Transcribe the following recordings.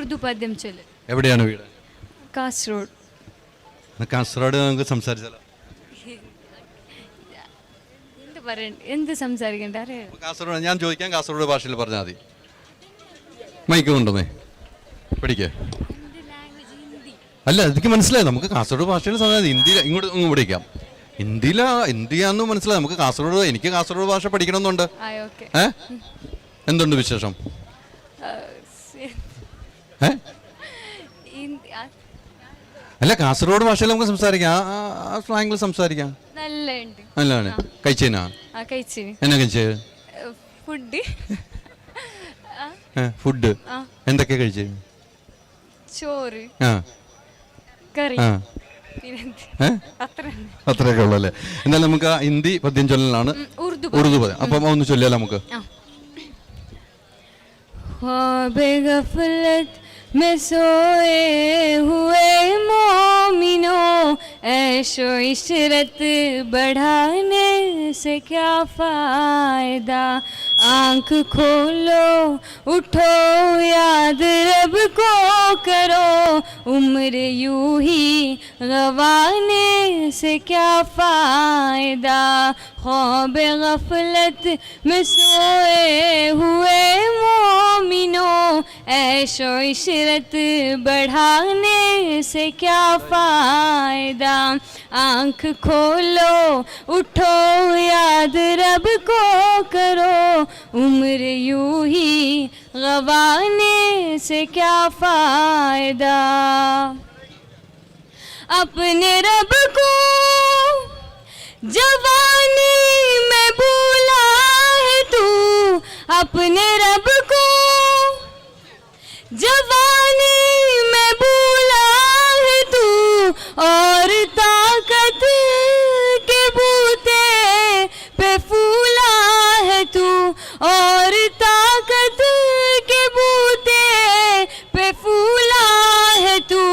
ഉറുദു പദ്യം ചൊല്ല്. എവിടെയാണ് വീട്? കാസർഗോഡ്. കാസർഗോഡ് നമുക്ക് സംസാരിച്ചാലോ? എന്ത് പറയണ്ട, എന്ത് സംസാരിക്കണ്ട അറിയാം. കാസർഗോഡ് ഞാൻ ചോദിക്കാം, കാസർഗോഡ് ഭാഷയിൽ പറഞ്ഞാൽ മതി. മൈക്ക് കൊണ്ടുവന്നേ പഠിക്കേ. അല്ല എനിക്ക് മനസ്സിലായി, നമുക്ക് കാസർഗോഡ് ഭാഷയിൽ സംസാരിക്കാം. ഹിന്ദിയിൽ ഇങ്ങോട്ട് വിളിക്കാം. ഹിന്ദിയാന്ന് മനസ്സിലായി. നമുക്ക് കാസർഗോഡ്, എനിക്ക് കാസർഗോഡ് ഭാഷ പഠിക്കണമെന്നുണ്ട്. എന്തുണ്ട് വിശേഷം? അല്ല കാസർഗോഡ് ഭാഷയിൽ നമുക്ക് സംസാരിക്കാം, ആ സ്ലാങ്ങിൽ സംസാരിക്കാം. നല്ലതാണ്. കഴിച്ചേനാ? എന്നാ കഴിച്ചത്? ഫുഡ് എന്തൊക്കെയാ കഴിച്ചേ? ചോറ്, കറി, അത്രയൊക്കെ ഉള്ളല്ലേ. എന്നാലും നമുക്ക് ഹിന്ദി പദ്യം ചൊല്ലലാണ്, ഉറുദു പദ്യം. അപ്പം ഒന്ന് ചൊല്ലിയാലോ നമുക്ക്? में सोए हुए मोमिनों, ऐशो इशरत बढ़ाने से क्या फायदा। आंख खोलो उठो याद रब को करो, उम्र यूं ही गवाने से क्या फायदा। ख्वाब गफलत में सोए हुए मोमिनों, ऐशो इशरत बढ़ाने से क्या फायदा। आंख खोलो उठो याद रब को करो, उम्र यूं ही गवाने से क्या फायदा। अपने रब को जवानी में भूला है तू, अपने रब को जवानी में भूला है तू, और ताकत के बूते पे फूला है तू, और ताकत के बूते पे फूला है तू।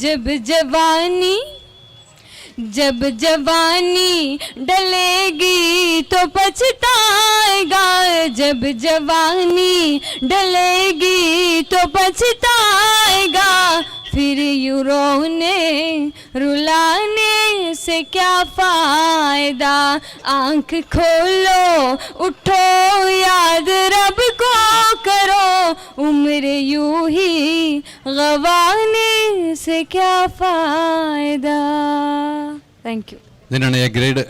जब जवानी डलेगी तो पछताएगा, जब जवानी डलेगी तो पछताएगा। फिर यूं रोने रुलाने से क्या फायदा। आंख खोलो उठो याद रब को करो, उम्र यूं ही गवाने से क्या फायदा। Thank you. ഇതിനാണ് എ ഗ്രേഡ്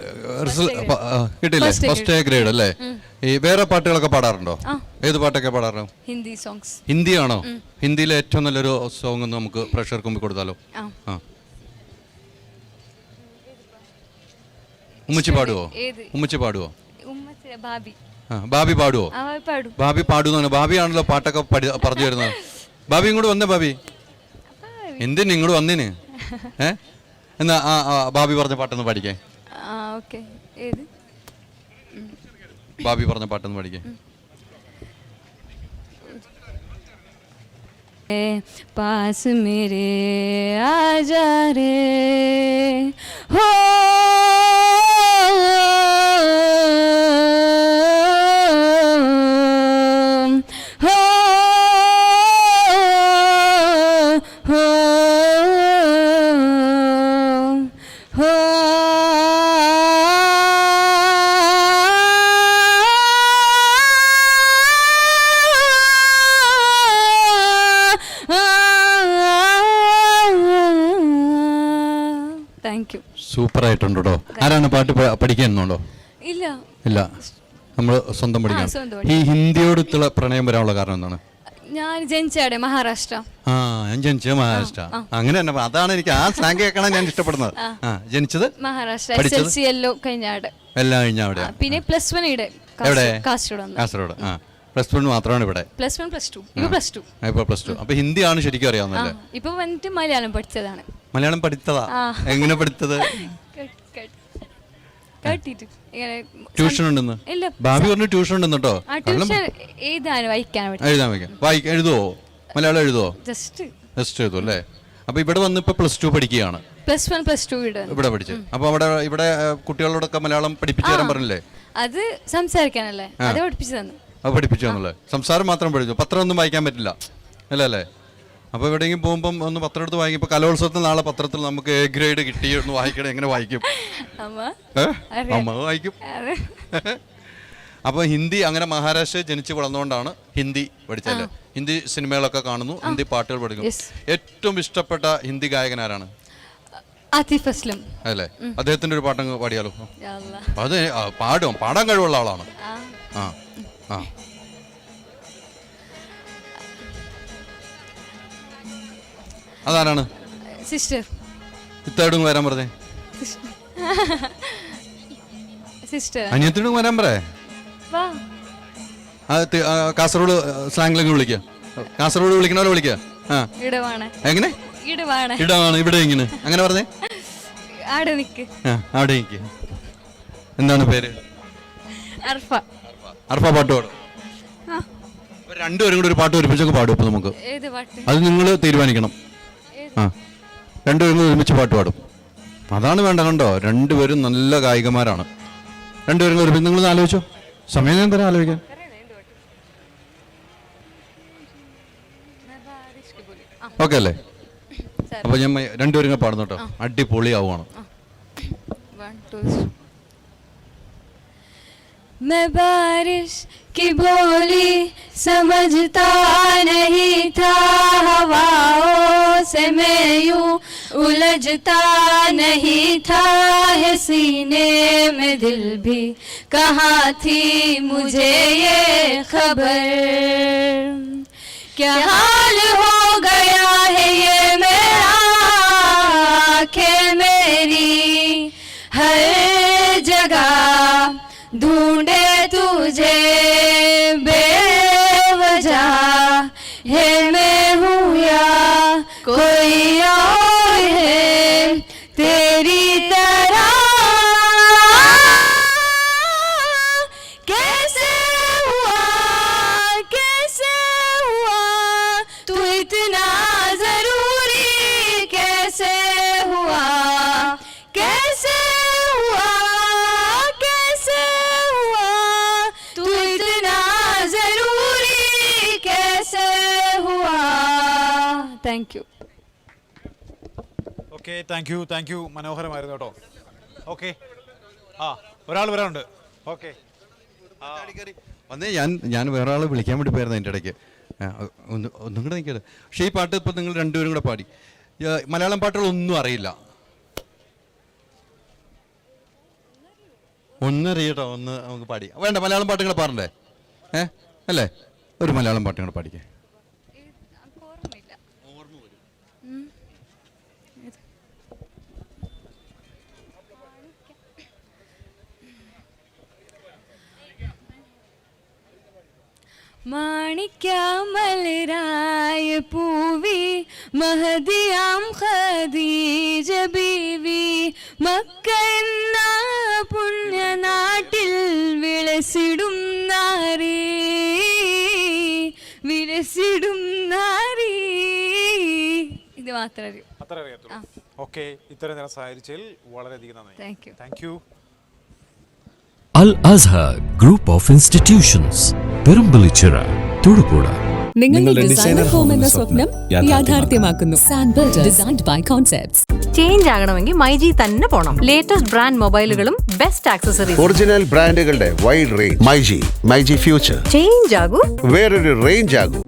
കിട്ടില്ലേ? ഫസ്റ്റ് എ ഗ്രേഡ് അല്ലേ? ഈ വേറെ പാട്ടുകളൊക്കെ പാടാറുണ്ടോ? ഏത് പാട്ടൊക്കെ പാടാറുണ്ടോ? ഹിന്ദി സോങ്സ്. ഹിന്ദിയാണോ? ഹിന്ദിയിലെ ഏറ്റവും നല്ലൊരു സോങ് നമുക്ക് പ്രേക്ഷകർക്ക് മുമ്പിൽ കൊടുത്താലോ? ഉമ്മച്ചി പാടുവോ? ഉമ്മച്ചി പാടുവോ? ബാബി പാടുവോ? ബാബി പാടുന്നാണ്. ബാബിയാണല്ലോ പാട്ടൊക്കെ പറഞ്ഞു തരുന്നത്. ബാബി ഇങ്ങോട്ട് വന്നേ. ബാബി എന്തിന് ഇങ്ങോട്ട് വന്നിന്? എന്നാ ബാബി പറഞ്ഞ പാട്ടൊന്ന് പഠിക്കേ. ബാബി പറഞ്ഞ പാട്ടൊന്ന് പഠിക്കേ. पास मेरे आ जा रे हो, സൂപ്പർ ആയിട്ടുണ്ടോ? ആരാണ് പാട്ട് പഠിക്കാനുണ്ടോ? ഇല്ല ഇല്ല, നമ്മൾ സ്വന്തം പഠിക്കാൻ. ഈ ഹിന്ദിയോടുള്ള പ്രണയം വരാനുള്ള കാരണം എന്താണ്? ഞാൻ ജനിച്ചവിടെ മഹാരാഷ്ട്ര. ഞാൻ ജനിച്ചത് മഹാരാഷ്ട്ര. അങ്ങനെ തന്നെ, അതാണ് എനിക്ക് ആ സ്ലാങ് കേൾക്കണം ഞാൻ ഇഷ്ടപ്പെടുന്നത്. ജനിച്ചത് മഹാരാഷ്ട്ര. SLC എല്ലാം കഴിഞ്ഞ അവിടെ. പിന്നെ +1 ഇവിടെ കാസർഗോഡ്. +1 മാത്രമാണ് ഇവിടെ. +1 +2 ഇപ്പൊ +2. അപ്പൊ ഹിന്ദിയാണ് ശരിക്കും അറിയാവുന്നല്ലേ? ഇപ്പൊ വന്നിട്ട് മലയാളം പഠിച്ചതാണ്. മലയാളം പഠിത്തതാ? എങ്ങനെ പഠിത്തത്? ട്യൂഷൻ ഉണ്ടെന്ന് ബാബി പറഞ്ഞു. ട്യൂഷൻ ഉണ്ടെന്ന് കേട്ടോ. എഴുതാൻ വായിക്കാൻ എഴുതുവോ? മലയാളം എഴുതുവോ? ജസ്റ്റ് എഴുതും അല്ലേ? അപ്പൊ ഇവിടെ വന്ന് ഇപ്പൊ +2 പഠിക്കുകയാണ്. +1 +2 ഇവിടെ പഠിച്ചു. അപ്പൊ ഇവിടെ കുട്ടികളോടൊക്കെ മലയാളം പഠിപ്പിച്ചു തരാൻ പറഞ്ഞില്ലേ? അത് സംസാരിക്കാനല്ലേ? അത് പഠിപ്പിച്ചു തന്നു. പഠിപ്പിച്ചു തന്നല്ലേ? സംസാരം മാത്രം പഠിച്ചു, പത്രം ഒന്നും വായിക്കാൻ പറ്റില്ല അല്ലേ? അപ്പോൾ എവിടെയെങ്കിലും പോകുമ്പം ഒന്ന് പത്രം എടുത്ത് വായിക്കും. ഇപ്പോൾ കലോത്സവത്തിൽ നാളെ പത്രത്തിൽ നമുക്ക് എ ഗ്രേഡ് കിട്ടി ഒന്ന് വായിക്കണം, എങ്ങനെ വായിക്കും? അമ്മ വായിക്കും. അപ്പോൾ ഹിന്ദി അങ്ങനെ മഹാരാഷ്ട്രയിൽ ജനിച്ച് വളർന്നുകൊണ്ടാണ് ഹിന്ദി പഠിച്ചത്. ഹിന്ദി സിനിമകളൊക്കെ കാണുന്നു, ഹിന്ദി പാട്ടുകൾ പഠിക്കുന്നു. ഏറ്റവും ഇഷ്ടപ്പെട്ട ഹിന്ദി ഗായകൻ ആരാണ്? ആതിഫ് അസ്ലം അല്ലേ? അദ്ദേഹത്തിൻ്റെ ഒരു പാട്ടങ്ങ് പാടിയാലോ? അത് പാടാൻ കഴിവുള്ള ആളാണ്. ആ ആ അതാരാണ്? സിസ്റ്റർ. ഇത്തേടും വരാൻ പറഞ്ഞേ. സിസ്റ്റർ. അനിയത്തിനും വരാൻ പറയേ. കാസർഗോഡ് സ്ലാങ്ങിലേക്ക് വിളിക്കുക. കാസർഗോഡ് വിളിക്കണ പോലെ വിളിക്കുക. എങ്ങനെ? ഇടമാണ് ഇവിടെ ഇങ്ങനെ അങ്ങനെ പറഞ്ഞേ. അവിടെ നിൽക്ക്. എന്താണ് പേര്? അർഫ. പാട്ട് പാടും. രണ്ടുപേരും കൂടെ ഒരു പാട്ട് ഒരുമിച്ചൊക്കെ പാടും. ഇപ്പൊ നമുക്ക് അത് നിങ്ങൾ തീരുമാനിക്കണം. രണ്ടുപേരും കൂടെ ഒരുമിച്ച് പാട്ട് പാടും. അതാണ് വേണ്ട. കണ്ടോ, രണ്ടുപേരും നല്ല ഗായികമാരാണ്. രണ്ടുപേരും കൂടെ ഒരുമിച്ച് നിങ്ങൾ ആലോചിച്ചോ. സമയം ഞാൻ തരാം ആലോചിക്കാൻ. ഓക്കെ അല്ലേ? അപ്പൊ ഞാൻ രണ്ടുപേരും കൂടെ പാടുന്നു കേട്ടോ. അടിപൊളി ആവുകയാണ്. मैं बारिश की बोली समझता नहीं था, हवाओं से मैं यूं उलझता नहीं था, है सीने में दिल भी कहाँ थी मुझे ये खबर, क्या हाल हो गया है ये मेरा, आँखें मेरी हर जगह ढूंढे तुझे बेवजह, है मैं हूँ या कोई और है तेरी तरह, कैसे हुआ तू इतना जरूरी, कैसे हुआ तू इतना जरूरी, कैसे हुआ. Thank you. Okay, thank you. മനോഹരമായിരുന്നു കേട്ടോ. ഓക്കെ, ഒരാൾ വരാനുണ്ട്. ഓക്കെ, വന്നേ. ഞാൻ വേറെ ആളെ വിളിക്കാൻ വേണ്ടി പോയിരുന്നു എൻ്റെ ഇടയ്ക്ക്. ഒന്നും കൂടെ നിൽക്കരുത്. പക്ഷേ ഈ പാട്ട് ഇപ്പം നിങ്ങൾ രണ്ടുപേരും കൂടെ പാടി. മലയാളം പാട്ടുകളൊന്നും അറിയില്ല. ഒന്നറിയട്ടോ, ഒന്ന് നമുക്ക് പാടി. വേണ്ട, മലയാളം പാട്ടുകൾ പാടണ്ടേ? അല്ലേ? ഒരു മലയാളം പാട്ടുകൾ പാടിക്കേ. മാണിക്യമലരായ പൂവി മഹദിയാം ഖദീജ ബീവി, മക്ക എന്ന പുണ്യനാട്ടിൽ വിളസിടും നാരി, ഇത് മാത്രം അറിയൂ. അത്ര അറിയാത്തുള്ളൂ. ഓക്കെ, ഇത്രയും നേരം സഹായിച്ചതിൽ വളരെയധികം നന്ദി. Thank you. Al-Azhar Group of Institutions, Perumbalichira, Thodupuzha. നിങ്ങളുടെ ഡിസൈനർ ഹോം എന്ന സ്വപ്നം യാഥാർത്ഥ്യമാക്കുന്നു. Sanbuild, designed by concepts. Change ആകണമെങ്കിൽ മൈജി തന്നെ പോണം. ലേറ്റസ്റ്റ് ബ്രാൻഡ് മൊബൈലുകളും ബെസ്റ്റ് ആക്സസറീസ്, ഒറിജിനൽ ബ്രാൻഡുകളുടെ wide range. MyG future. Change ആകൂ, വേറൊരു റേഞ്ച് ആകൂ.